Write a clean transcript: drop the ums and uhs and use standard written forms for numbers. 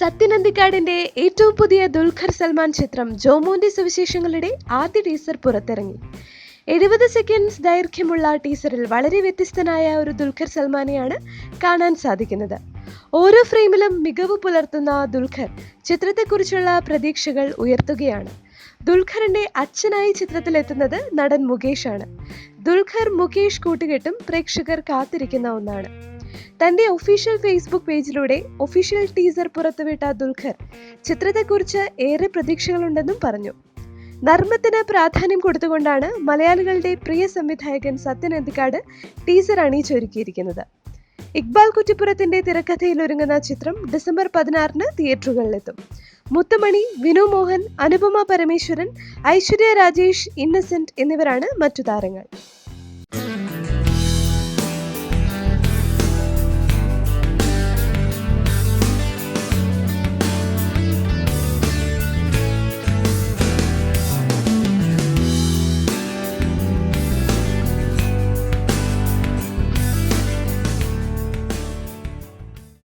സത്യൻ അന്തിക്കാടിന്റെ ഏറ്റവും പുതിയ ദുൽഖർ സൽമാൻ ചിത്രം ജോമോന്റെ സുവിശേഷങ്ങളുടെ ആദ്യ ടീസർ പുറത്തിറങ്ങി. 70 സെക്കൻഡ്സ് ദൈർഘ്യമുള്ള ടീസറിൽ വളരെ വ്യത്യസ്തനായ ഒരു ദുൽഖർ സൽമാനെയാണ് കാണാൻ സാധിക്കുന്നത്. ഓരോ ഫ്രെയിമിലും മികവ് പുലർത്തുന്ന ദുൽഖർ ചിത്രത്തെക്കുറിച്ചുള്ള പ്രതീക്ഷകൾ ഉയർത്തുകയാണ്. ദുൽഖറിന്റെ അച്ഛനായി ചിത്രത്തിലെത്തുന്നത് നടൻ മുകേഷാണ്. ദുൽഖർ മുകേഷ് കൂട്ടുകെട്ടും പ്രേക്ഷകർ കാത്തിരിക്കുന്ന ഒന്നാണ്. തന്റെ ഒഫീഷ്യൽ ഫേസ്ബുക്ക് പേജിലൂടെ ഒഫീഷ്യൽ ടീസർ പുറത്തുവിട്ട ദുൽഖർ ചിത്രത്തെക്കുറിച്ച് ഏറെ പ്രതീക്ഷകളുണ്ടെന്നും പറഞ്ഞു. നർമ്മത്തിന് പ്രാധാന്യം കൊടുത്തുകൊണ്ടാണ് മലയാളികളുടെ പ്രിയ സംവിധായകൻ സത്യൻ അന്തിക്കാട് ടീസർ അണിയിച്ചൊരുക്കിയിരിക്കുന്നത്. ഇക്ബാൽ കുറ്റിപ്പുറത്തിന്റെ തിരക്കഥയിൽ ഒരുങ്ങുന്ന ചിത്രം ഡിസംബർ 16 തിയേറ്ററുകളിലെത്തും. മുത്തുമണി, വിനു മോഹൻ, അനുപമ പരമേശ്വരൻ, ഐശ്വര്യ രാജേഷ്, ഇന്നസെന്റ് എന്നിവരാണ് മറ്റു താരങ്ങൾ.